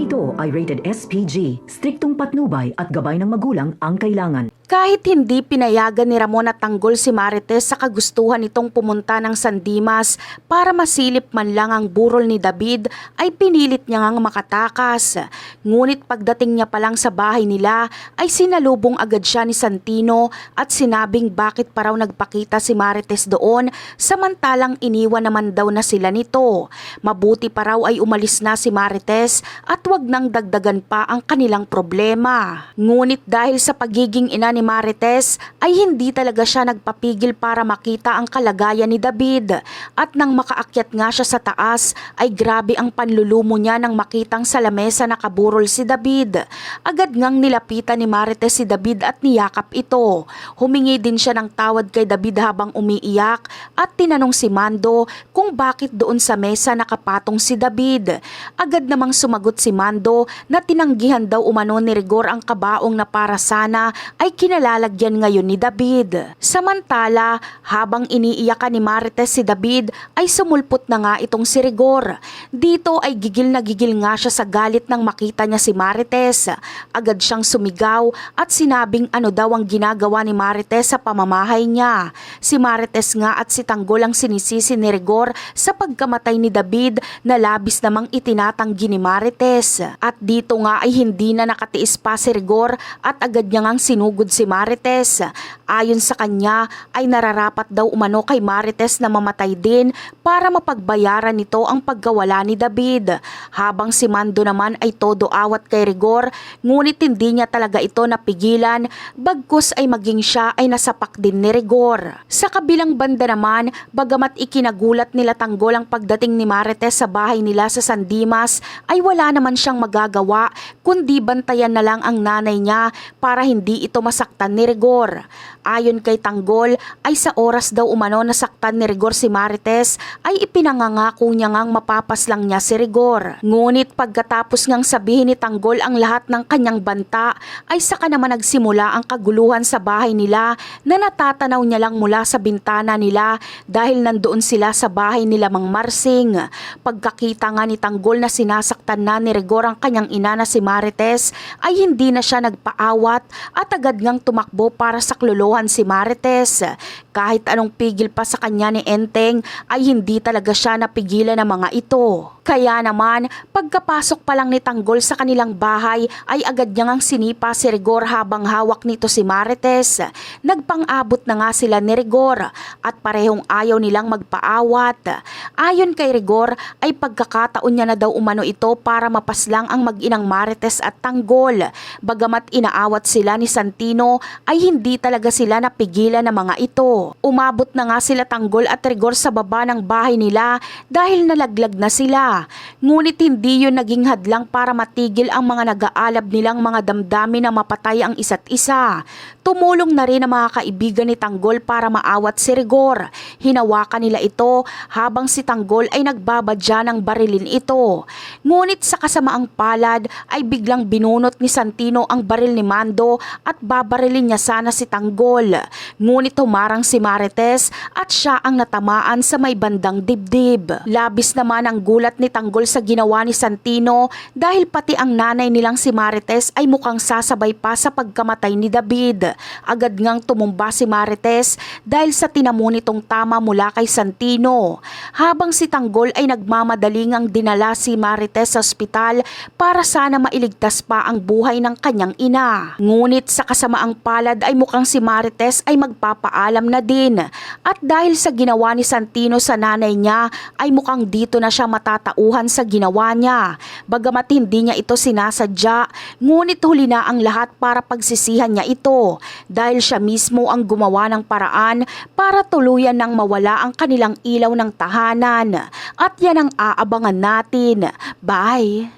Ito ay rated SPG, striktong patnubay at gabay ng magulang ang kailangan. Kahit hindi pinayagan ni Ramon at tanggol si Marites sa kagustuhan nitong pumunta ng San Dimas para masilip man lang ang burol ni David, ay pinilit niya ngang makatakas. Ngunit pagdating niya pa lang sa bahay nila ay sinalubong agad siya ni Santino at sinabing bakit pa raw nagpakita si Marites doon samantalang iniwan naman daw na sila nito. Mabuti pa raw ay umalis na si Marites at wag nang dagdagan pa ang kanilang problema. Ngunit dahil sa pagiging ina ni Marites ay hindi talaga siya nagpapigil para makita ang kalagayan ni David, at nang makaakyat nga siya sa taas ay grabe ang panlulumo niya nang makitang sa lamesa nakaburol si David. Agad ngang nilapitan ni Marites si David at niyakap ito. Humingi din siya ng tawad kay David habang umiiyak at tinanong si Mando kung bakit doon sa mesa nakapatong si David. Agad namang sumagot si Mando na tinanggihan daw umano ni Rigor ang kabaong na para sana ay kinalalagyan ngayon ni David. Samantala, habang iniiyakan ni Marites si David ay sumulpot na nga itong si Rigor. Dito ay gigil na gigil nga siya sa galit nang makita niya si Marites. Agad siyang sumigaw at sinabing ano daw ang ginagawa ni Marites sa pamamahay niya. Si Marites nga at si Tanggol ang sinisisi ni Rigor sa pagkamatay ni David na labis namang itinatanggi ni Marites. At dito nga ay hindi na nakatiis pa si Rigor at agad niya ngang sinugod si Marites. Ayon sa kanya ay nararapat daw umano kay Marites na mamatay din para mapagbayaran nito ang pagkawala ni David. Habang si Mando naman ay todo awat kay Rigor, ngunit hindi niya talaga ito napigilan, bagkus ay maging siya ay nasapak din ni Rigor. Sa kabilang banda naman, bagamat ikinagulat nila Tanggol ang pagdating ni Marites sa bahay nila sa San Dimas, ay wala naman siyang magagawa kundi bantayan na lang ang nanay niya para hindi ito masaktan ni Rigor. Ayon kay Tanggol ay sa oras daw umano nasaktan ni Rigor si Marites ay ipinangangako niya ngang mapapaslang niya si Rigor. Ngunit pagkatapos ngang sabihin ni Tanggol ang lahat ng kanyang banta ay saka naman nagsimula ang kaguluhan sa bahay nila na natatanaw niya lang mula sa bintana nila dahil nandoon sila sa bahay nila Mang Marsing. Pagkakita nga ni Tanggol na sinasaktan na ni Rigor ang kanyang ina na si Marites ay hindi na siya nagpaawat at agad ngang tumakbo para saklolohan si Marites. Kahit anong pigil pa sa kanya ni Enteng ay hindi talaga siya napigilan ng mga ito. Kaya naman, pagkapasok pa lang ni Tanggol sa kanilang bahay ay agad niya ngang sinipa si Rigor habang hawak nito si Marites. Nagpang-abot na nga sila ni Rigor at parehong ayaw nilang magpaawat. Ayon kay Rigor ay pagkakataon niya na daw umano ito para mapaslang ang mag-inang Marites at Tanggol. Bagamat inaawat sila ni Santino ay hindi talaga sila napigilan ng mga ito. Umabot na nga sila Tanggol at Rigor sa baba ng bahay nila dahil nalaglag na sila. Ngunit hindi yun naging hadlang para matigil ang mga nag-aalab nilang mga damdamin na mapatay ang isa't isa. Tumulong na rin ang mga kaibigan ni Tanggol para maawat si Rigor. Hinawakan nila ito habang si Tanggol ay nagbabadya ng barilin ito. Ngunit sa kasamaang palad ay biglang binunot ni Santino ang baril ni Mando at babarilin niya sana si Tanggol. Ngunit humarang si Marites at siya ang natamaan sa may bandang dibdib. Labis naman ang gulat ni Tanggol sa ginawa ni Santino dahil pati ang nanay nilang si Marites ay mukhang sasabay pa sa pagkamatay ni David. Agad ngang tumumba si Marites dahil sa tinamo nitong tama mula kay Santino. Habang si Tanggol ay nagmamadaling ang dinala si Marites sa ospital para sana mailigtas pa ang buhay ng kanyang ina. Ngunit sa kasamaang palad ay mukhang si Marites ay magpapaalam na din. At dahil sa ginawa ni Santino sa nanay niya ay mukhang dito na siya matatauhan sa ginawa niya. Bagamat hindi niya ito sinasadya, ngunit huli na ang lahat para pagsisihan niya ito dahil siya mismo ang gumawa ng paraan para tuluyan nang mawala ang kanilang ilaw ng tahanan. At yan ang aabangan natin. Bye!